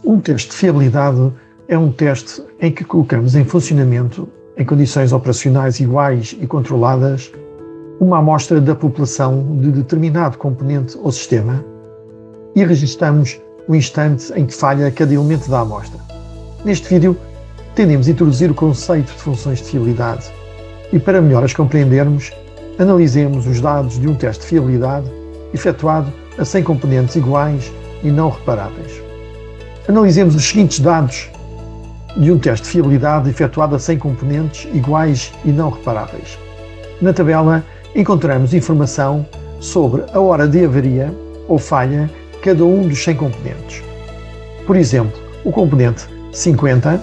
Um teste de fiabilidade é um teste em que colocamos em funcionamento, em condições operacionais iguais e controladas, uma amostra da população de determinado componente ou sistema e registramos o instante em que falha cada elemento da amostra. Neste vídeo, tendemos a introduzir o conceito de funções de fiabilidade e, para melhor as compreendermos, analisemos os dados de um teste de fiabilidade efetuado a 100 componentes iguais e não reparáveis. Analisemos os seguintes dados de um teste de fiabilidade efetuado a 100 componentes iguais e não reparáveis. Na tabela, encontramos informação sobre a hora de avaria ou falha de cada um dos 100 componentes. Por exemplo, o componente 50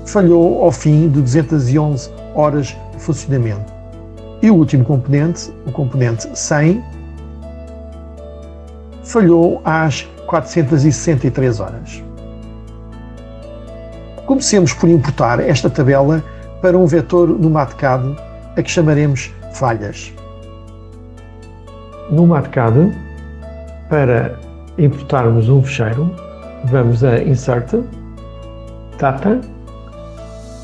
falhou ao fim de 211 horas de funcionamento e o último componente, o componente 100, falhou às 463 horas. Comecemos por importar esta tabela para um vetor no MATCAD a que chamaremos falhas. No MATCAD, para importarmos um fecheiro, vamos a Insert, Data,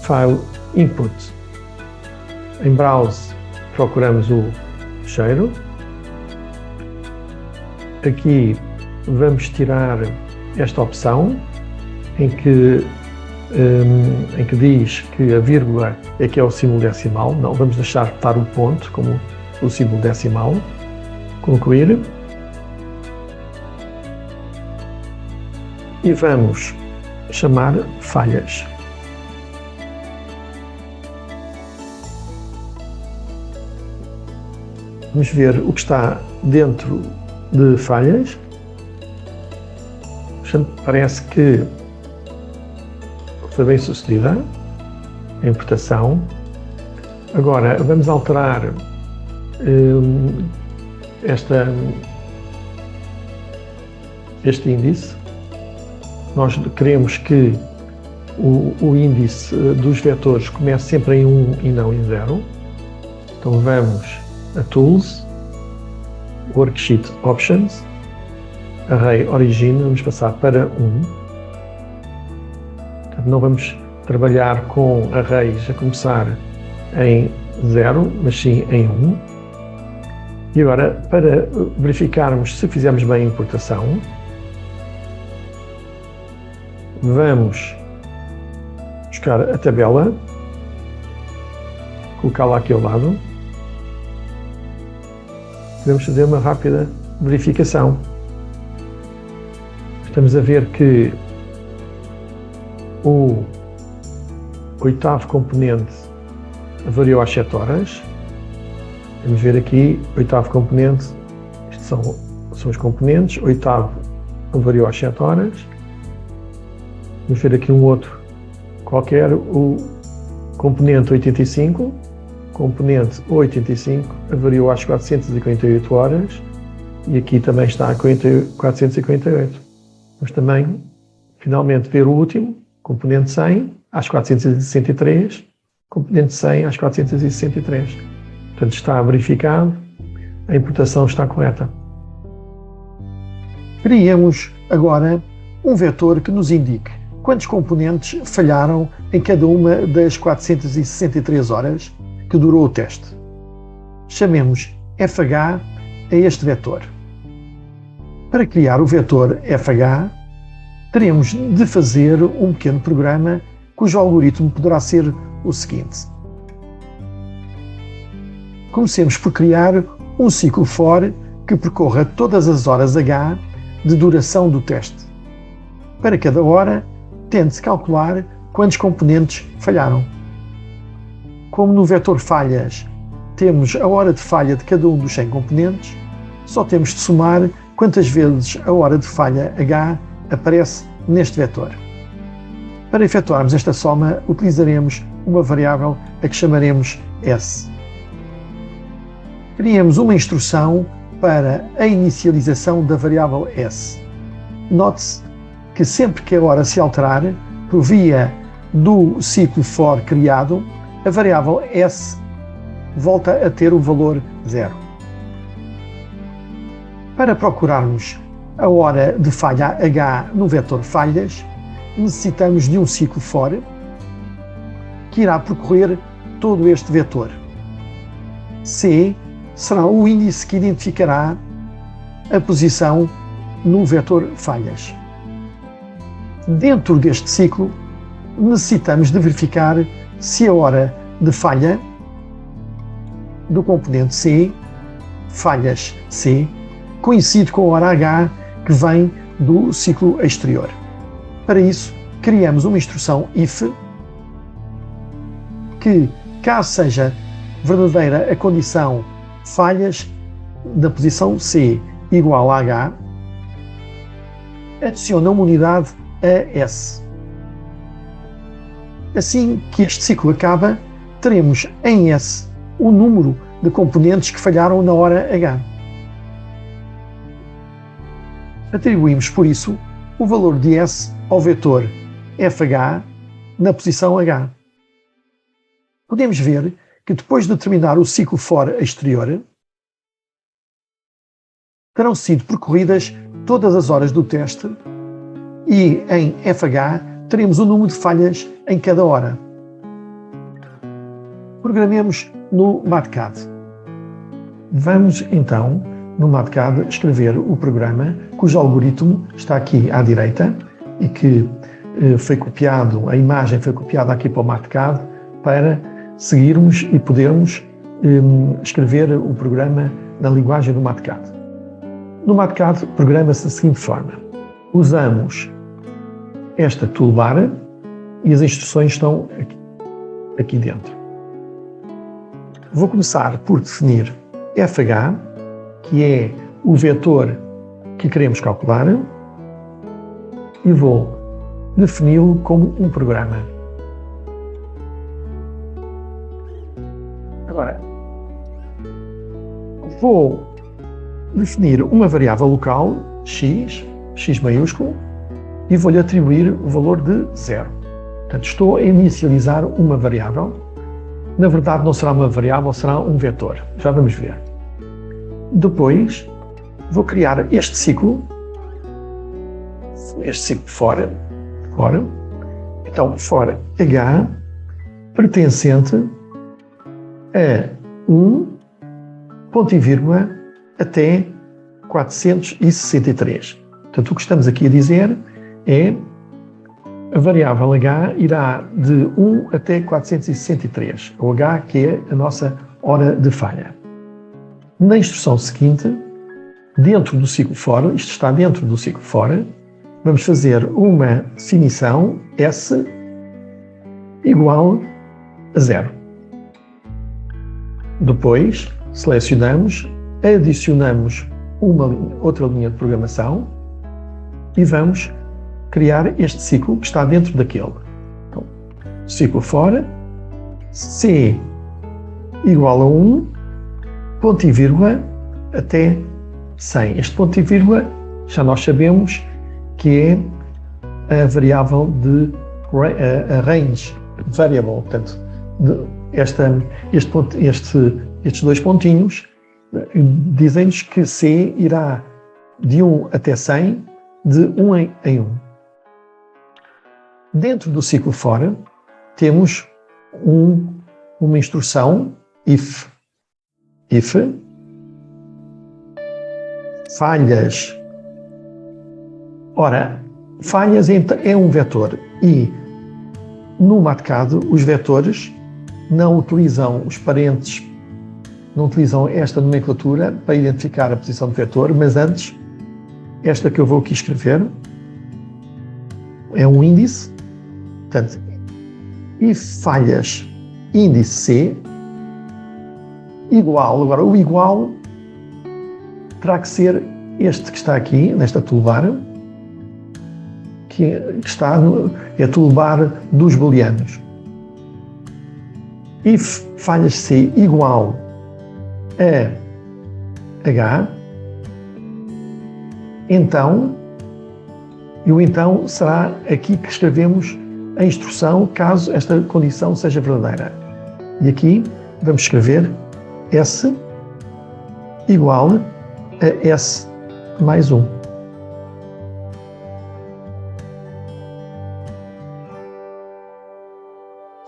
File, Input. Em Browse, procuramos o fecheiro. Aqui vamos tirar esta opção em que diz que a vírgula é que é o símbolo decimal. Não, vamos deixar estar o ponto como o símbolo decimal. Concluir. E vamos chamar falhas. Vamos ver o que está dentro de falhas. Parece que foi bem sucedida a importação. Agora vamos alterar este índice. Nós queremos que o índice dos vetores comece sempre em 1 e não em 0. Então vamos a Tools, Worksheet Options, Array Origin, vamos passar para 1. Portanto, não vamos trabalhar com arrays a começar em 0, mas sim em 1. E agora, para verificarmos se fizemos bem a importação, vamos buscar a tabela, colocá-la aqui ao lado. Podemos fazer uma rápida verificação. Estamos a ver que o 8º componente variou às 7 horas. Vamos ver aqui, 8º componente, estes são os componentes, 8º variou às 7 horas. Vamos ver aqui um outro qualquer, o componente 85, componente 85 variou às 448 horas e aqui também está a 448. Vamos também, finalmente, ver o último, componente 100 às 463, componente 100 às 463. Portanto, está verificado, a importação está correta. Criamos agora um vetor que nos indique quantos componentes falharam em cada uma das 463 horas que durou o teste. Chamemos FH a este vetor. Para criar o vetor FH, teremos de fazer um pequeno programa cujo algoritmo poderá ser o seguinte. Comecemos por criar um ciclo for que percorra todas as horas H de duração do teste. Para cada hora, tente calcular quantos componentes falharam. Como no vetor falhas temos a hora de falha de cada um dos 100 componentes, só temos de somar quantas vezes a hora de falha H aparece neste vetor. Para efetuarmos esta soma, utilizaremos uma variável a que chamaremos S. Criamos uma instrução para a inicialização da variável S. Note-se que sempre que a hora se alterar, por via do ciclo for criado, a variável S volta a ter o valor 0. Para procurarmos a hora de falha H no vetor falhas, necessitamos de um ciclo for que irá percorrer todo este vetor. C será o índice que identificará a posição no vetor falhas. Dentro deste ciclo, necessitamos de verificar se a hora de falha do componente C, falhas C, coincide com a hora H que vem do ciclo exterior. Para isso, criamos uma instrução if que, caso seja verdadeira a condição falhas da posição C igual a H, adiciona uma unidade a S. Assim que este ciclo acaba, teremos em S o número de componentes que falharam na hora H. Atribuímos, por isso, o valor de S ao vetor FH na posição H. Podemos ver que depois de terminar o ciclo for exterior, terão sido percorridas todas as horas do teste e em FH teremos o número de falhas em cada hora. Programemos no MATCAD. Vamos então no MATCAD escrever o programa cujo algoritmo está aqui à direita e que foi copiado, a imagem foi copiada aqui para o MATCAD para seguirmos e podermos escrever o programa na linguagem do MATCAD. No MATCAD programa-se da seguinte forma. Usamos esta toolbar e as instruções estão aqui dentro. Vou começar por definir FH, que é o vetor que queremos calcular, e vou defini-lo como um programa. Agora, vou definir uma variável local, x maiúsculo, e vou-lhe atribuir o valor de 0. Portanto, estou a inicializar uma variável. Na verdade, não será uma variável, será um vetor. Já vamos ver. Depois, vou criar este ciclo for. Então, for H pertencente a 1, ponto e vírgula, até 463. Portanto, o que estamos aqui a dizer é a variável H irá de 1 até 463, o H que é a nossa hora de falha. Na instrução seguinte, dentro do ciclo for, isto está dentro do ciclo for, vamos fazer uma definição S igual a 0. Depois, selecionamos, adicionamos outra linha de programação e vamos criar este ciclo que está dentro daquele. Então, ciclo for, C igual a 1, ponto e vírgula, até 100. Este ponto e vírgula já nós sabemos que é a variável de a range variable. Portanto, estes dois pontinhos dizem-nos que C irá de 1 até 100, de 1 em 1. Dentro do ciclo for, temos uma instrução if falhas. Ora, falhas é um vetor e no MATCAD os vetores não utilizam os parentes, não utilizam esta nomenclatura para identificar a posição do vetor, mas antes, esta que eu vou aqui escrever é um índice. Portanto, if falhas índice C igual, agora o igual terá que ser este que está aqui, nesta toolbar, que está é a toolbar dos booleanos. If falhas C igual a H, então, e o então será aqui que escrevemos a instrução caso esta condição seja verdadeira. E aqui vamos escrever S igual a S mais 1.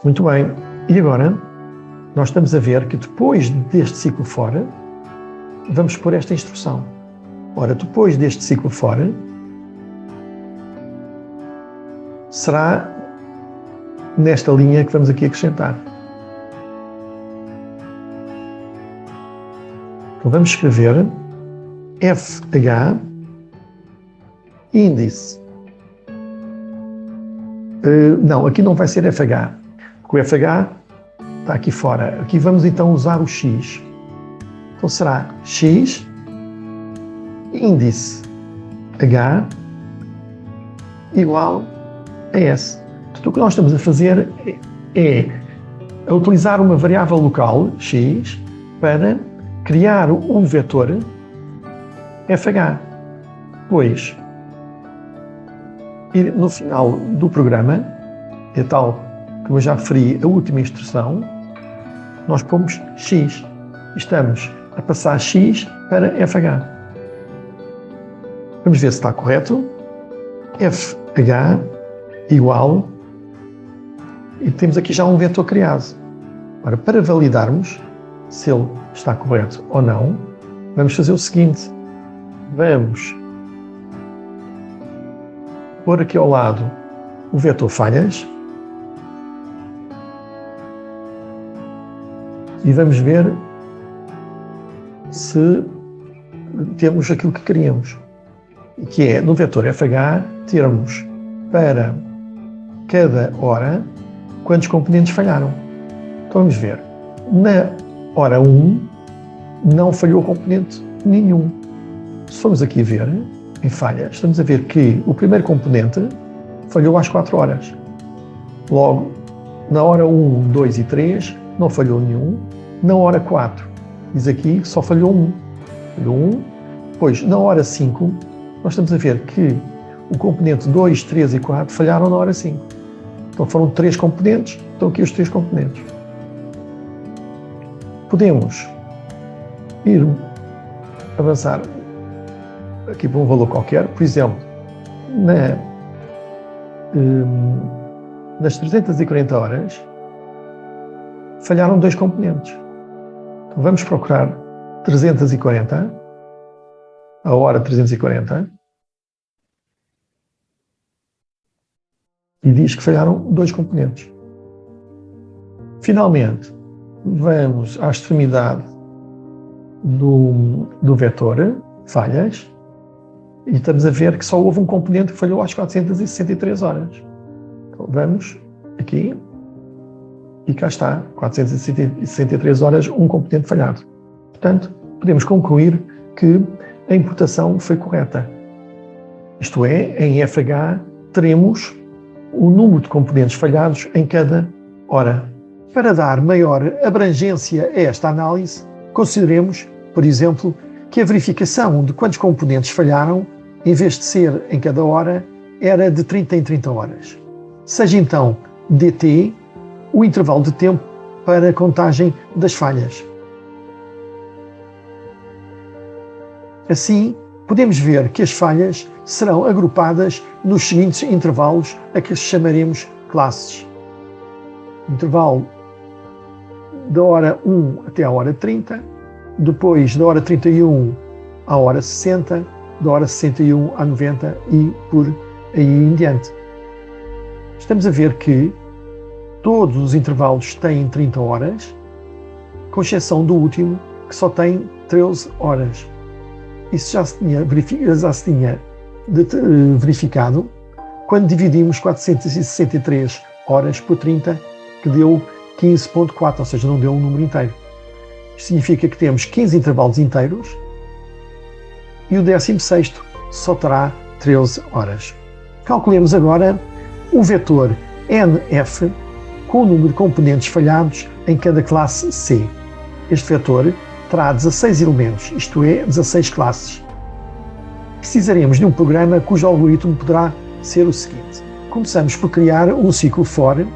Muito bem. E agora, nós estamos a ver que depois deste ciclo for, vamos pôr esta instrução. Ora, depois deste ciclo for, será nesta linha que vamos aqui acrescentar. Então vamos escrever FH índice. Não, aqui não vai ser FH, porque o FH está aqui fora. Aqui vamos então usar o X. Então será X índice H igual a S. Portanto, o que nós estamos a fazer é a utilizar uma variável local, X, para criar um vetor FH. Pois, e no final do programa, é tal que eu já referi a última instrução, nós pomos X. Estamos a passar X para FH. Vamos ver se está correto. FH igual, e temos aqui já um vetor criado. Ora, para validarmos se ele está correto ou não, vamos fazer o seguinte. Vamos pôr aqui ao lado o vetor falhas e vamos ver se temos aquilo que queríamos, que é no vetor FH termos para cada hora quantos componentes falharam. Então vamos ver. Na hora 1 não falhou componente nenhum. Se formos aqui ver em falhas, estamos a ver que o primeiro componente falhou às 4 horas. Logo, na hora 1, 2 e 3 não falhou nenhum. Na hora 4, diz aqui que só falhou um. Falhou um. Pois, na hora 5, nós estamos a ver que o componente 2, 3 e 4 falharam na hora 5. Então foram 3 componentes, estão aqui os 3 componentes. Podemos ir avançar aqui para um valor qualquer, por exemplo, nas 340 horas falharam 2 componentes. Então vamos procurar 340, a hora 340, e diz que falharam 2 componentes. Finalmente, vamos à extremidade do vetor falhas e estamos a ver que só houve um componente que falhou às 463 horas. Então vamos aqui e cá está, 463 horas, um componente falhado. Portanto, podemos concluir que a imputação foi correta. Isto é, em FH teremos o número de componentes falhados em cada hora. Para dar maior abrangência a esta análise, consideremos, por exemplo, que a verificação de quantos componentes falharam, em vez de ser em cada hora, era de 30 em 30 horas. Seja então dt o intervalo de tempo para a contagem das falhas. Assim, podemos ver que as falhas serão agrupadas nos seguintes intervalos a que chamaremos classes. Intervalo da hora 1 até a hora 30, depois da hora 31 à hora 60, da hora 61 à 90 e por aí em diante. Estamos a ver que todos os intervalos têm 30 horas, com exceção do último, que só tem 13 horas. Isso já se tinha verificado quando dividimos 463 horas por 30, que deu 15.4, ou seja, não deu um número inteiro. Isto significa que temos 15 intervalos inteiros e o 16º só terá 13 horas. Calculemos agora o vetor NF com o número de componentes falhados em cada classe C. Este vetor terá 16 elementos, isto é, 16 classes. Precisaremos de um programa cujo algoritmo poderá ser o seguinte. Começamos por criar um ciclo for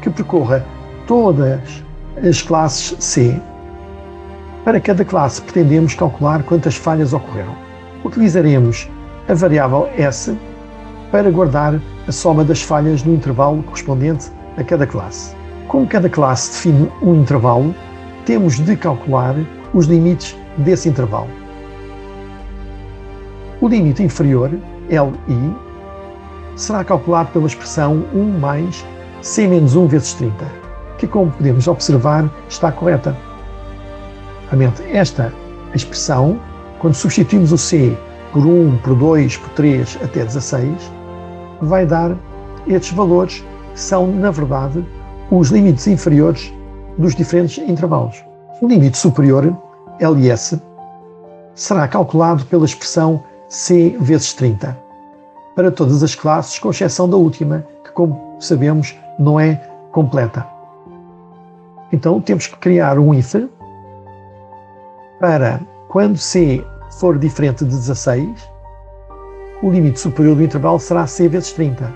que percorra todas as classes C. Para cada classe pretendemos calcular quantas falhas ocorreram. Utilizaremos a variável S para guardar a soma das falhas no intervalo correspondente a cada classe. Como cada classe define um intervalo, temos de calcular os limites desse intervalo. O limite inferior, LI, será calculado pela expressão 1 mais C menos 1 vezes 30, que, como podemos observar, está correta. Realmente, esta expressão, quando substituímos o C por 1, por 2, por 3 até 16, vai dar estes valores que são, na verdade, os limites inferiores dos diferentes intervalos. O limite superior, LS, será calculado pela expressão C vezes 30, para todas as classes, com exceção da última, que, como sabemos, não é completa. Então, temos que criar um if para, quando C for diferente de 16, o limite superior do intervalo será C vezes 30.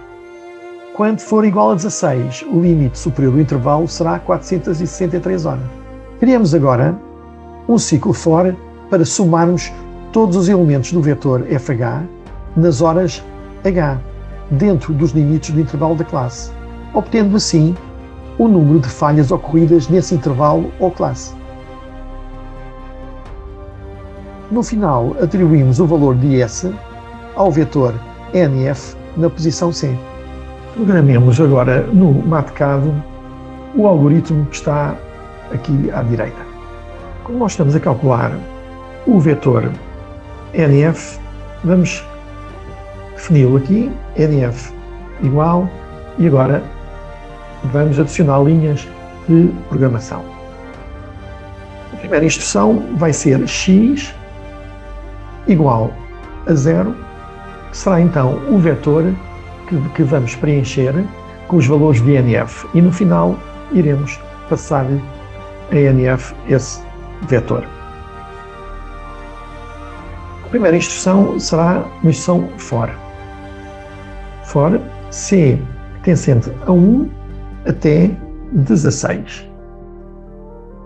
Quando for igual a 16, o limite superior do intervalo será 463 horas. Criamos agora um ciclo for para somarmos todos os elementos do vetor FH nas horas H, dentro dos limites do intervalo da classe, obtendo assim o número de falhas ocorridas nesse intervalo ou classe. No final, atribuímos o valor de S ao vetor NF na posição C. Programemos agora no MATCAD o algoritmo que está aqui à direita. Como nós estamos a calcular o vetor NF, vamos defini-lo aqui, NF igual, e agora vamos adicionar linhas de programação. A primeira instrução vai ser x igual a 0, que será então o vetor que vamos preencher com os valores de NF, e no final iremos passar a NF esse vetor. A primeira instrução será uma instrução for. For C pertencente a 1 até 16.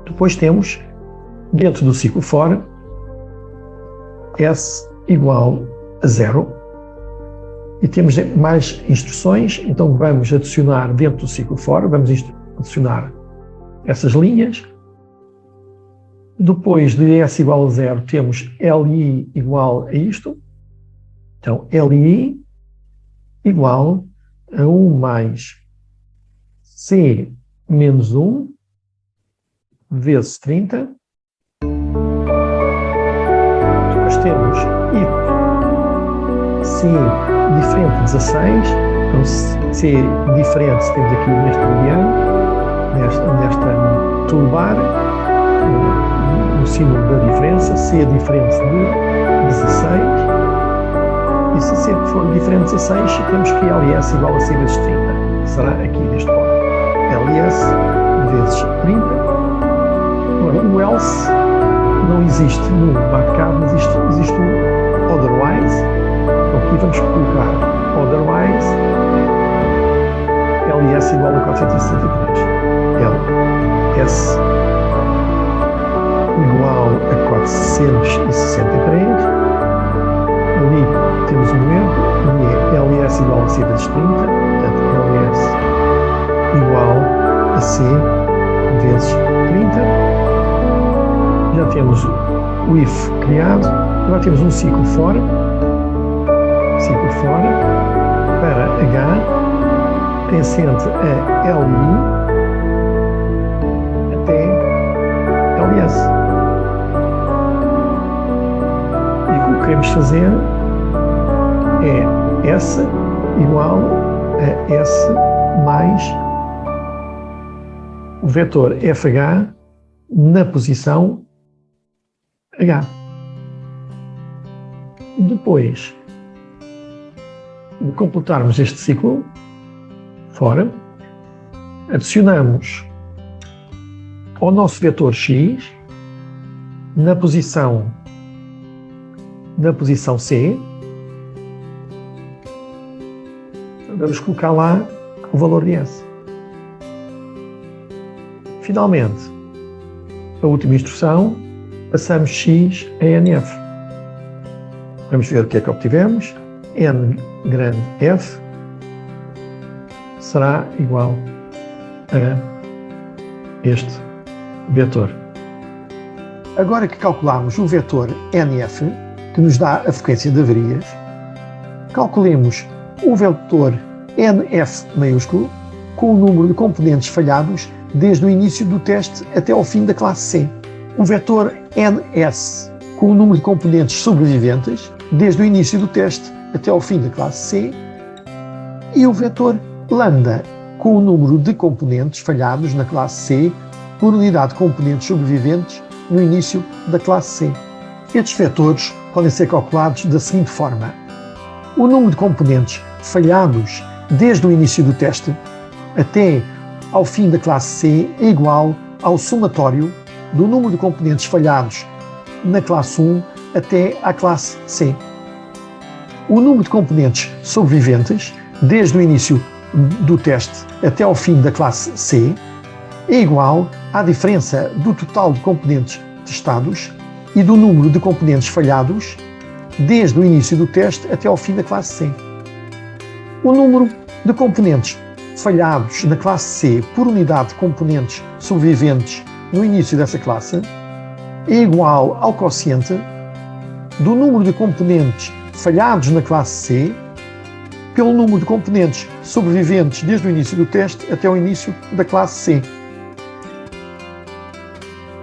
Depois temos, dentro do ciclo for, S igual a 0. E temos mais instruções, então vamos adicionar dentro do ciclo for, vamos adicionar essas linhas. Depois de S igual a 0, temos LI igual a isto. Então, LI igual a 1 mais C menos 1 vezes 30. Depois temos if C diferente de 16. Então, C diferente, temos aqui neste mediano, nesta toolbar, no símbolo da diferença. C diferente de 16. E se C for diferente de 16, temos que LS igual a C vezes 30. Será aqui neste ponto. LS vezes 30. Agora, o else não existe no MATCAD, mas existe o otherwise. Então aqui vamos colocar otherwise LS igual a 463. LS igual a 463. Ali temos um erro, e é LS igual a C vezes 30, portanto LS igual a C vezes 30. Já temos o if criado, agora temos um ciclo for para H pertencente a LI até LS. E o que queremos fazer é S igual a S mais o vetor FH na posição H. Depois de completarmos este ciclo fora, adicionamos ao nosso vetor X na posição C. Vamos colocar lá o valor de S. Finalmente, a última instrução, passamos X a NF. Vamos ver o que é que obtivemos. N grande F será igual a este vetor. Agora que calculamos o vetor NF, que nos dá a frequência de avarias, calculemos o vetor NF maiúsculo com o número de componentes falhados desde o início do teste até ao fim da classe C. O vetor NS com o número de componentes sobreviventes desde o início do teste até ao fim da classe C. E o vetor lambda com o número de componentes falhados na classe C por unidade de componentes sobreviventes no início da classe C. Estes vetores podem ser calculados da seguinte forma. O número de componentes falhados desde o início do teste até ao fim da classe C é igual ao somatório do número de componentes falhados na classe 1 até à classe C. O número de componentes sobreviventes desde o início do teste até ao fim da classe C é igual à diferença do total de componentes testados e do número de componentes falhados desde o início do teste até ao fim da classe C. O número de componentes falhados na classe C por unidade de componentes sobreviventes no início dessa classe é igual ao quociente do número de componentes falhados na classe C pelo número de componentes sobreviventes desde o início do teste até o início da classe C.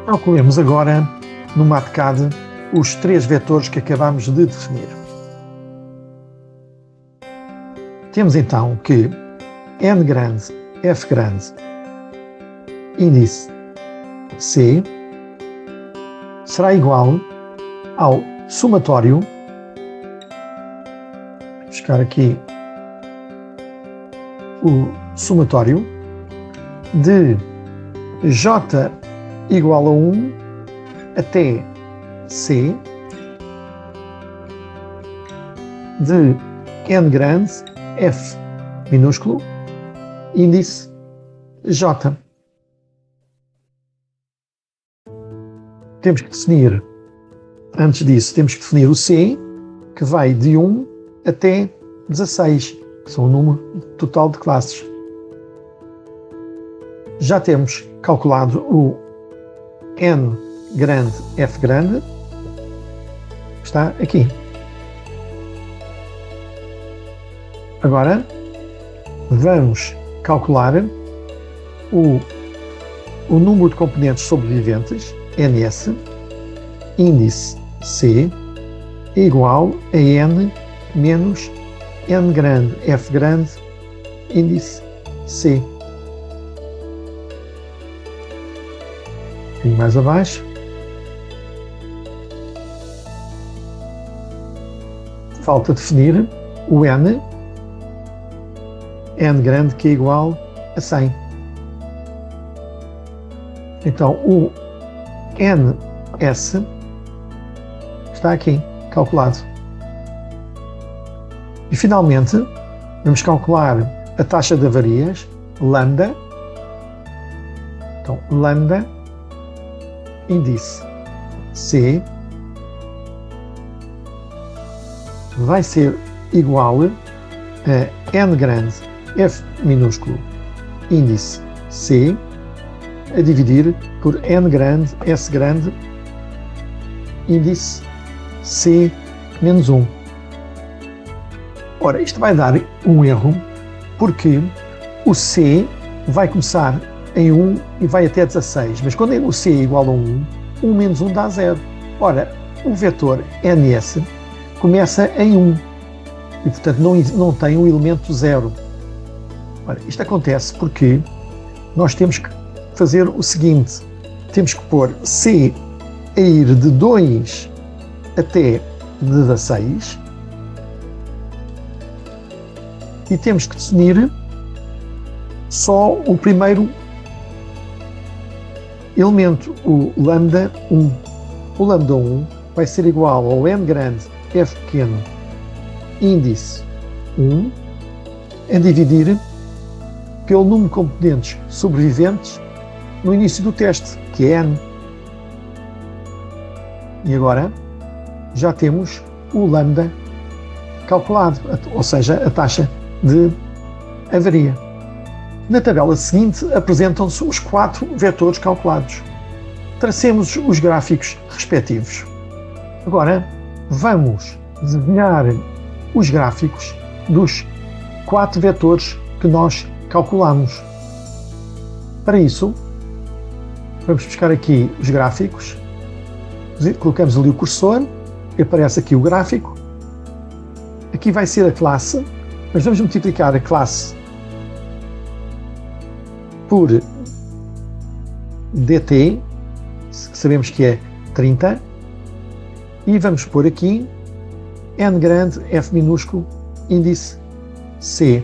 Calculemos agora no MATCAD os três vetores que acabamos de definir. Temos então que N grande, F grande, índice C será igual ao somatório, vou buscar aqui o somatório de J igual a 1 até C de N grande, F minúsculo, índice J. Temos que definir, antes disso, temos que definir o C, que vai de 1 até 16, que são o número total de classes. Já temos calculado o N grande, F grande, que está aqui. Agora, vamos calcular o número de componentes sobreviventes, NS, índice C, é igual a N menos N grande, F grande, índice C. Um mais abaixo. Falta definir o N grande, que é igual a 100. Então, o NS está aqui, calculado. E, finalmente, vamos calcular a taxa de avarias, lambda. Então, lambda, índice C, vai ser igual a N grande, F minúsculo, índice C, a dividir por N grande, S grande, índice C menos 1. Ora, isto vai dar um erro, porque o C vai começar em 1 e vai até 16, mas quando o C é igual a 1, 1 menos 1 dá 0. Ora, o vetor NS começa em 1 e, portanto, não tem o elemento 0. Ora, isto acontece porque nós temos que fazer o seguinte: temos que pôr C a ir de 2 até 16 e temos que definir só o primeiro elemento, o lambda 1. O lambda 1 vai ser igual ao N grande, F pequeno, índice 1, a dividir pelo número de componentes sobreviventes no início do teste, que é N. E agora já temos o lambda calculado, ou seja, a taxa de avaria. Na tabela seguinte apresentam-se os 4 vetores calculados. Tracemos os gráficos respectivos. Agora vamos desenhar os gráficos dos 4 vetores que nós calculamos. Para isso, vamos buscar aqui os gráficos, colocamos ali o cursor, aparece aqui o gráfico. Aqui vai ser a classe, mas vamos multiplicar a classe por dt, que sabemos que é 30, e vamos pôr aqui n grande, f minúsculo, índice c.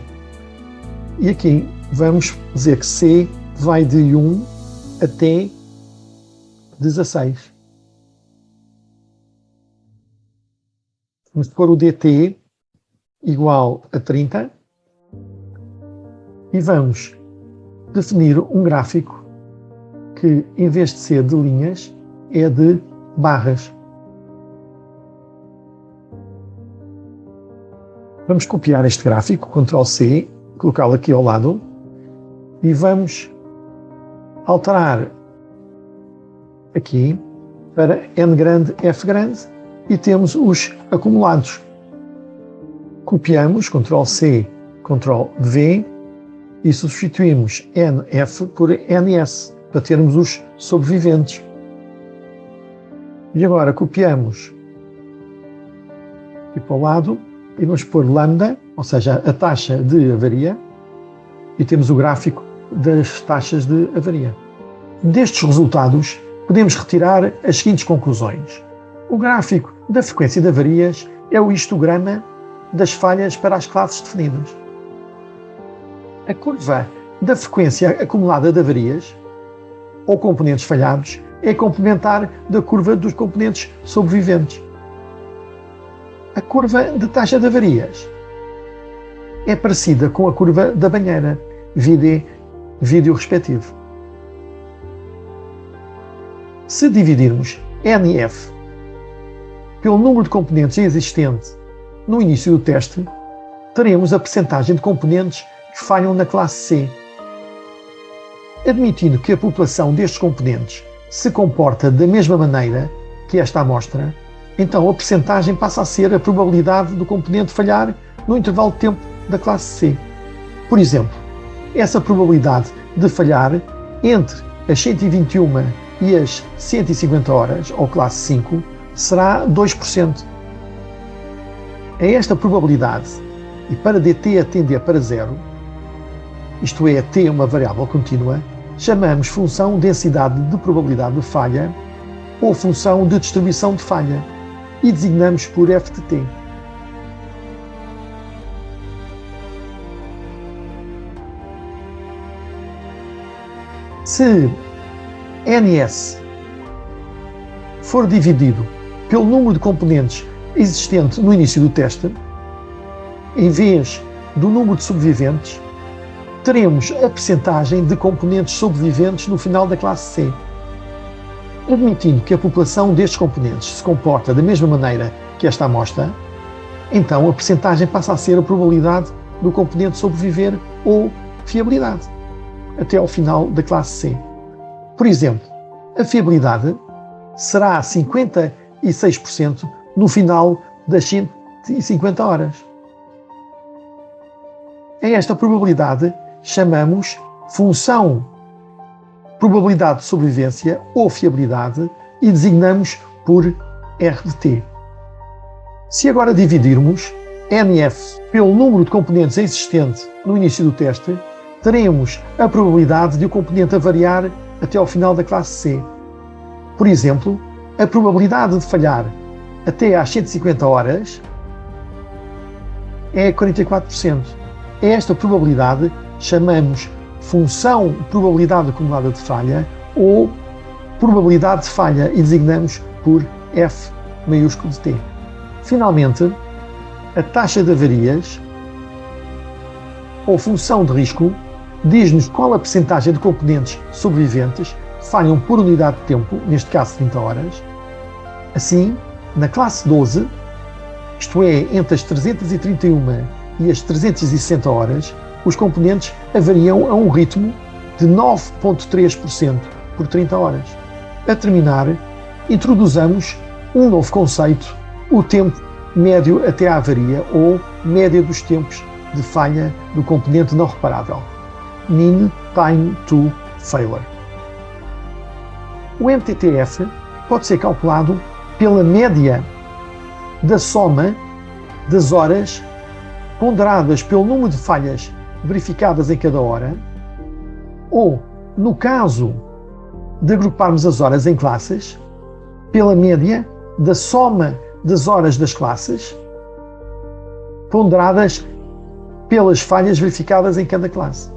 E aqui vamos dizer que c vai de 1 até 16. Vamos pôr o dt igual a 30 e vamos definir um gráfico que, em vez de ser de linhas, é de barras. Vamos copiar este gráfico, Ctrl+C, colocá-lo aqui ao lado e vamos alterar aqui para n grande, f grande e temos os acumulados. Copiamos, Ctrl+C, Ctrl+V e substituímos NF por NS para termos os sobreviventes. E agora copiamos aqui para o lado e vamos pôr lambda, ou seja, a taxa de avaria, e temos o gráfico das taxas de avaria. Destes resultados, podemos retirar as seguintes conclusões. O gráfico da frequência de avarias é o histograma das falhas para as classes definidas. A curva da frequência acumulada de avarias, ou componentes falhados, é complementar da curva dos componentes sobreviventes. A curva de taxa de avarias é parecida com a curva da banheira, vídeo respectivo. Se dividirmos NF pelo número de componentes existente no início do teste, teremos a percentagem de componentes que falham na classe C. Admitindo que a população destes componentes se comporta da mesma maneira que esta amostra, então a percentagem passa a ser a probabilidade do componente falhar no intervalo de tempo da classe C. Por exemplo, essa probabilidade de falhar entre as 121 e as 150 horas, ou classe 5, será 2%. A esta probabilidade, e para dt tender para zero, isto é, t uma variável contínua, chamamos função densidade de probabilidade de falha ou função de distribuição de falha e designamos por f de t. Se ns for dividido pelo número de componentes existente no início do teste, em vez do número de sobreviventes, teremos a percentagem de componentes sobreviventes no final da classe C. Admitindo que a população destes componentes se comporta da mesma maneira que esta amostra, então a percentagem passa a ser a probabilidade do componente sobreviver ou fiabilidade, até ao final da classe C. Por exemplo, a fiabilidade será 56% no final das 150 horas. A esta probabilidade chamamos função probabilidade de sobrevivência ou fiabilidade e designamos por R de t. Se agora dividirmos NF pelo número de componentes existente no início do teste, teremos a probabilidade de o componente avariar até ao final da classe C. Por exemplo, a probabilidade de falhar até às 150 horas é 44%. A esta probabilidade chamamos função probabilidade acumulada de falha ou probabilidade de falha e designamos por F maiúsculo de t. Finalmente, a taxa de avarias ou função de risco diz-nos qual a percentagem de componentes sobreviventes falham por unidade de tempo, neste caso 30 horas. Assim, na classe 12, isto é, entre as 331 e as 360 horas, os componentes avariam a um ritmo de 9,3% por 30 horas. A terminar, introduzamos um novo conceito, o tempo médio até à avaria, ou média dos tempos de falha do componente não reparável, Mean Time to Failure. O MTTF pode ser calculado pela média da soma das horas ponderadas pelo número de falhas verificadas em cada hora, ou, no caso de agruparmos as horas em classes, pela média da soma das horas das classes ponderadas pelas falhas verificadas em cada classe.